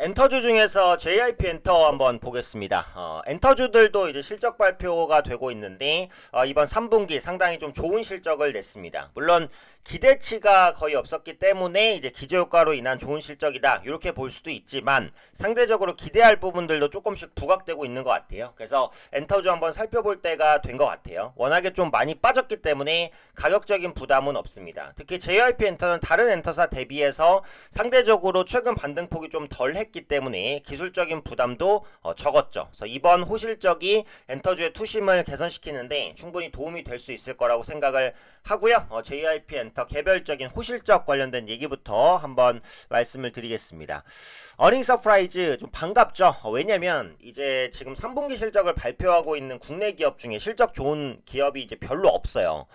엔터주 중에서 JYP 엔터 한번 보겠습니다. 엔터주들도 이제 실적 발표가 되고 있는데 이번 3분기 상당히 좀 좋은 실적을 냈습니다. 물론 기대치가 거의 없었기 때문에 이제 기저효과로 인한 좋은 실적이다 이렇게 볼 수도 있지만 상대적으로 기대할 부분들도 조금씩 부각되고 있는 것 같아요. 그래서 엔터주 한번 살펴볼 때가 된 것 같아요. 워낙에 좀 많이 빠졌기 때문에 가격적인 부담은 없습니다. 특히 JYP 엔터는 다른 엔터사 대비해서 상대적으로 최근 반등폭이 좀 덜 했기 때문에 기술적인 부담도 적었죠. 그래서 이번 호실적이 엔터주의 투심을 개선시키는데 충분히 도움이 될 수 있을 거라고 생각을 하고요. JYP 엔터 개별적인 호실적 관련된 얘기부터 한번 말씀을 드리겠습니다. 어닝 서프라이즈 좀 반갑죠. 왜냐면 이제 지금 3분기 실적을 발표하고 있는 국내 기업 중에 실적 좋은 기업이 이제 별로 없어요.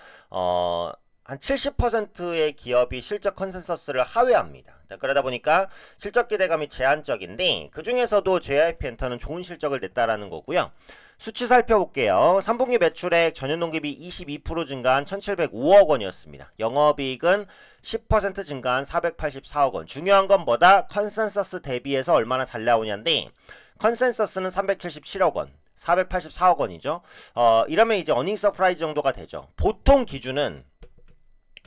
한 70%의 기업이 실적 컨센서스를 하회합니다. 그러다 보니까 실적 기대감이 제한적인데 그 중에서도 JYP 엔터는 좋은 실적을 냈다라는 거고요. 수치 살펴볼게요. 3분기 매출액 전년 동기비 22% 증가한 1,705억 원이었습니다. 영업이익은 10% 증가한 484억 원. 중요한 건 뭐다? 컨센서스 대비해서 얼마나 잘 나오냐인데 컨센서스는 377억 원. 484억 원이죠. 이러면 이제 어닝 서프라이즈 정도가 되죠. 보통 기준은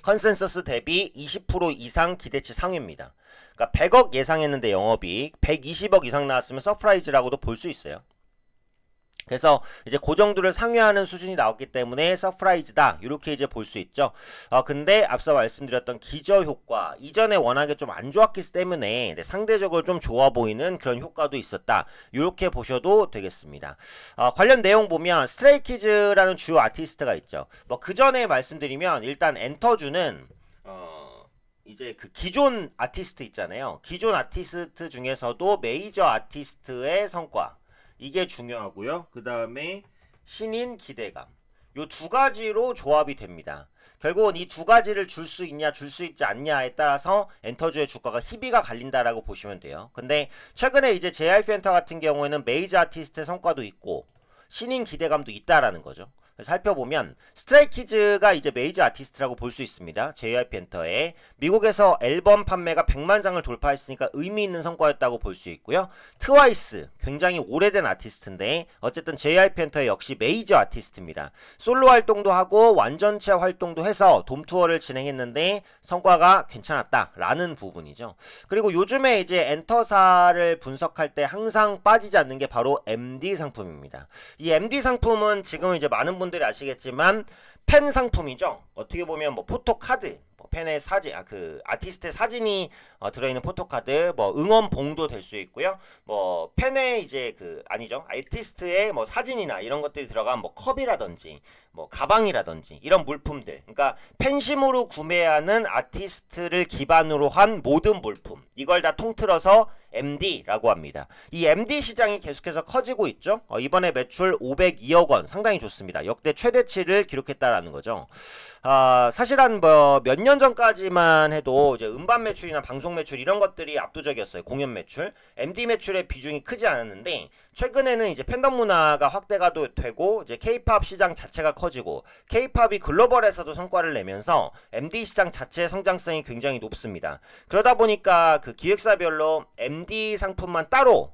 컨센서스 대비 20% 이상 기대치 상회입니다. 그러니까 100억 예상했는데 영업이익 120억 이상 나왔으면 서프라이즈라고도 볼 수 있어요. 그래서 이제 그 정도를 상회하는 수준이 나왔기 때문에 서프라이즈다 이렇게 이제 볼 수 있죠. 근데 앞서 말씀드렸던 기저효과 이전에 워낙에 좀 안 좋았기 때문에 상대적으로 좀 좋아 보이는 그런 효과도 있었다 이렇게 보셔도 되겠습니다. 관련 내용 보면 스트레이키즈라는 주요 아티스트가 있죠. 뭐 그 전에 말씀드리면 일단 엔터주는 이제 그 기존 아티스트 있잖아요. 기존 아티스트 중에서도 메이저 아티스트의 성과 이게 중요하고요. 그 다음에 신인 기대감 요 두 가지로 조합이 됩니다. 결국은 이 두 가지를 줄 수 있냐 줄 수 있지 않냐에 따라서 엔터주의 주가가 희비가 갈린다라고 보시면 돼요. 근데 최근에 이제 JYP 엔터 같은 경우에는 메이저 아티스트의 성과도 있고 신인 기대감도 있다라는 거죠. 살펴보면 스트레이키즈가 이제 메이저 아티스트라고 볼 수 있습니다. JYP 엔터에 미국에서 앨범 판매가 100만 장을 돌파했으니까 의미 있는 성과였다고 볼 수 있고요. 트와이스 굉장히 오래된 아티스트인데 어쨌든 JYP 엔터의 역시 메이저 아티스트입니다. 솔로 활동도 하고 완전체 활동도 해서 돔 투어를 진행했는데 성과가 괜찮았다라는 부분이죠. 그리고 요즘에 이제 엔터사를 분석할 때 항상 빠지지 않는 게 바로 MD 상품입니다. 이 MD 상품은 지금 이제 많은 분들이 아시겠지만 팬 상품이죠. 어떻게 보면 뭐 포토카드, 팬의 사진, 그 아티스트의 사진이 들어있는 포토카드, 뭐 응원봉도 될 수 있고요. 뭐 팬의 이제 그 아니죠, 아티스트의 뭐 사진이나 이런 것들이 들어간 뭐 컵이라든지 뭐 가방이라든지 이런 물품들, 그러니까 팬심으로 구매하는 아티스트를 기반으로 한 모든 물품, 이걸 다 통틀어서 MD라고 합니다. 이 MD 시장이 계속해서 커지고 있죠. 이번에 매출 502억 원 상당히 좋습니다. 역대 최대치를 기록했다라는 거죠. 사실 한 뭐 몇 년 전까지만 해도 이제 음반 매출이나 방송 매출 이런 것들이 압도적이었어요. 공연 매출, MD 매출의 비중이 크지 않았는데 최근에는 이제 팬덤 문화가 확대가 되고 이제 K-팝 시장 자체가 커지고 K-팝이 글로벌에서도 성과를 내면서 MD 시장 자체의 성장성이 굉장히 높습니다. 그러다 보니까 그 기획사별로 MD 상품만 따로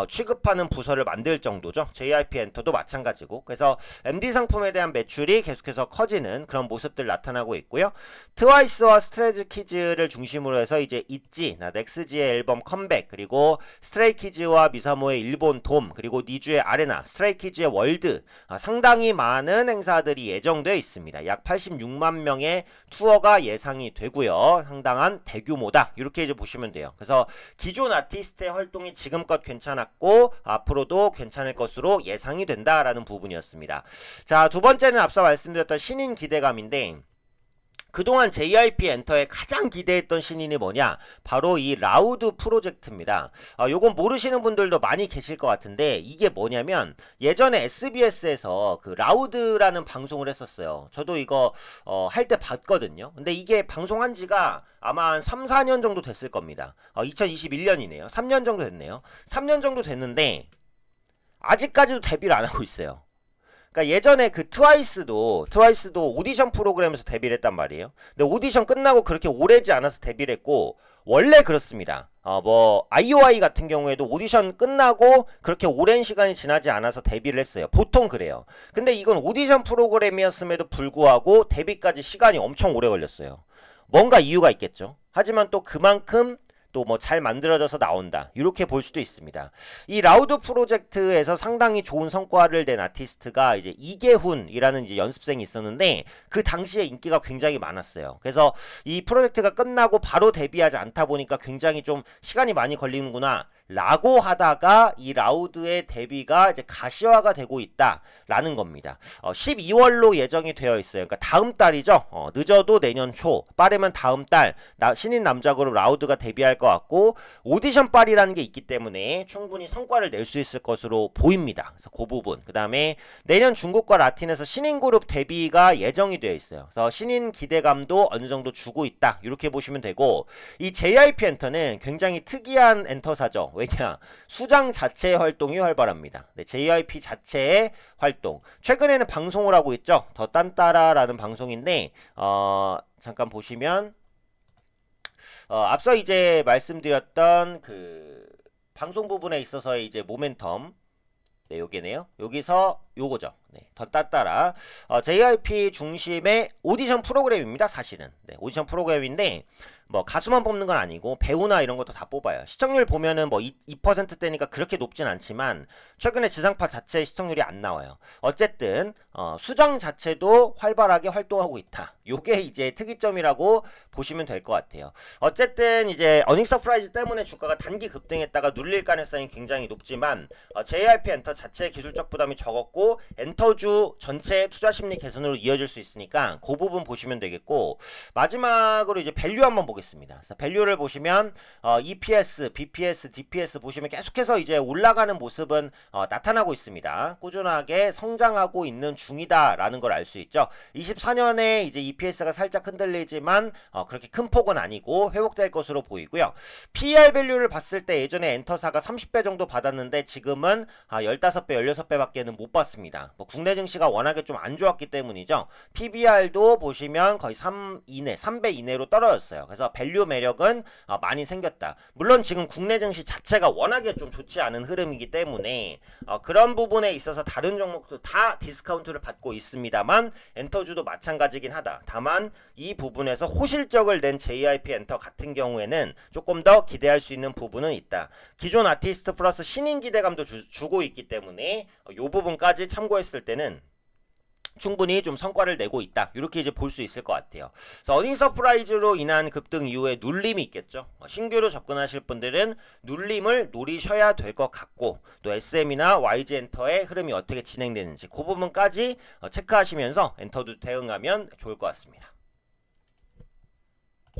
취급하는 부서를 만들 정도죠. JYP 엔터도 마찬가지고. 그래서 MD 상품에 대한 매출이 계속해서 커지는 그런 모습들 나타나고 있고요. 트와이스와 스트레이키즈를 중심으로 해서 이제 있지, 넥스지의 앨범 컴백, 그리고 스트레이키즈와 미사모의 일본 돔, 그리고 니주의 아레나, 스트레이키즈의 월드, 상당히 많은 행사들이 예정되어 있습니다. 약 86만 명의 투어가 예상이 되고요. 상당한 대규모다 이렇게 이제 보시면 돼요. 그래서 기존 아티스트의 활동이 지금껏 괜찮았고 앞으로도 괜찮을 것으로 예상이 된다라는 부분이었습니다. 자, 두 번째는 앞서 말씀드렸던 신인 기대감인데 그동안 JYP 엔터에 가장 기대했던 신인이 뭐냐? 바로 이 라우드 프로젝트입니다. 요건 모르시는 분들도 많이 계실 것 같은데 이게 뭐냐면 예전에 SBS에서 그 라우드라는 방송을 했었어요. 저도 이거 할 때 봤거든요. 근데 이게 방송한 지가 아마 한 3, 4년 정도 됐을 겁니다. 2021년이네요. 3년 정도 됐네요. 3년 정도 됐는데 아직까지도 데뷔를 안 하고 있어요. 그러니까 예전에 그 트와이스도 오디션 프로그램에서 데뷔를 했단 말이에요. 근데 오디션 끝나고 그렇게 오래지 않아서 데뷔를 했고 원래 그렇습니다. 뭐 IOI 같은 경우에도 오디션 끝나고 그렇게 오랜 시간이 지나지 않아서 데뷔를 했어요. 보통 그래요. 근데 이건 오디션 프로그램이었음에도 불구하고 데뷔까지 시간이 엄청 오래 걸렸어요. 뭔가 이유가 있겠죠. 하지만 또 그만큼 또 뭐 잘 만들어져서 나온다. 이렇게 볼 수도 있습니다. 이 라우드 프로젝트에서 상당히 좋은 성과를 낸 아티스트가 이제 이계훈이라는 이제 연습생이 있었는데 그 당시에 인기가 굉장히 많았어요. 그래서 이 프로젝트가 끝나고 바로 데뷔하지 않다 보니까 굉장히 좀 시간이 많이 걸리는구나. 라고 하다가 이 라우드의 데뷔가 이제 가시화가 되고 있다라는 겁니다. 12월로 예정이 되어 있어요. 그러니까 다음 달이죠. 늦어도 내년 초, 빠르면 다음 달 신인 남자 그룹 라우드가 데뷔할 것 같고 오디션 빨이라는 게 있기 때문에 충분히 성과를 낼 수 있을 것으로 보입니다. 그래서 그 부분. 그 다음에 내년 중국과 라틴에서 신인 그룹 데뷔가 예정이 되어 있어요. 그래서 신인 기대감도 어느 정도 주고 있다. 이렇게 보시면 되고 이 JYP 엔터는 굉장히 특이한 엔터사죠. 왜냐? 수장 자체의 활동이 활발합니다. 네, JYP 자체의 활동. 최근에는 방송을 하고 있죠. 더 딴따라라는 방송인데 잠깐 보시면 앞서 이제 말씀드렸던 그 방송 부분에 있어서의 이제 모멘텀 네, 요게네요. 여기서 요거죠. 네, 더 따따라 JYP 중심의 오디션 프로그램입니다. 사실은 네, 오디션 프로그램인데 뭐 가수만 뽑는 건 아니고 배우나 이런 것도 다 뽑아요. 시청률 보면은 뭐 2%대니까 그렇게 높진 않지만 최근에 지상파 자체의 시청률이 안 나와요. 어쨌든 수장 자체도 활발하게 활동하고 있다. 요게 이제 특이점이라고 보시면 될 것 같아요. 어쨌든 이제 어닝 서프라이즈 때문에 주가가 단기 급등했다가 눌릴 가능성이 굉장히 높지만 JYP 엔터 자체의 기술적 부담이 적었고 엔터주 전체 투자 심리 개선으로 이어질 수 있으니까 그 부분 보시면 되겠고 마지막으로 이제 밸류 한번 보겠습니다. 그래서 밸류를 보시면 EPS, BPS, DPS 보시면 계속해서 이제 올라가는 모습은 나타나고 있습니다. 꾸준하게 성장하고 있는 중이다라는 걸 알 수 있죠. 24년에 이제 EPS가 살짝 흔들리지만 그렇게 큰 폭은 아니고 회복될 것으로 보이고요. PER 밸류를 봤을 때 예전에 엔터사가 30배 정도 받았는데 지금은 15배, 16배밖에는 못 받습니다. 뭐 국내 증시가 워낙에 좀 안 좋았기 때문이죠. PBR도 보시면 거의 3배 이내로 떨어졌어요. 그래서 밸류 매력은 많이 생겼다. 물론 지금 국내 증시 자체가 워낙에 좀 좋지 않은 흐름이기 때문에 그런 부분에 있어서 다른 종목도 다 디스카운트를 받고 있습니다만 엔터주도 마찬가지긴 하다. 다만 이 부분에서 호실적을 낸 JYP 엔터 같은 경우에는 조금 더 기대할 수 있는 부분은 있다. 기존 아티스트 플러스 신인 기대감도 주고 있기 때문에 이 부분까지 참고했을 때는 충분히 좀 성과를 내고 있다. 이렇게 이제 볼 수 있을 것 같아요. 그래서 어닝 서프라이즈로 인한 급등 이후에 눌림이 있겠죠. 신규로 접근하실 분들은 눌림을 노리셔야 될 것 같고 또 SM이나 YG 엔터의 흐름이 어떻게 진행되는지 그 부분까지 체크하시면서 엔터도 대응하면 좋을 것 같습니다.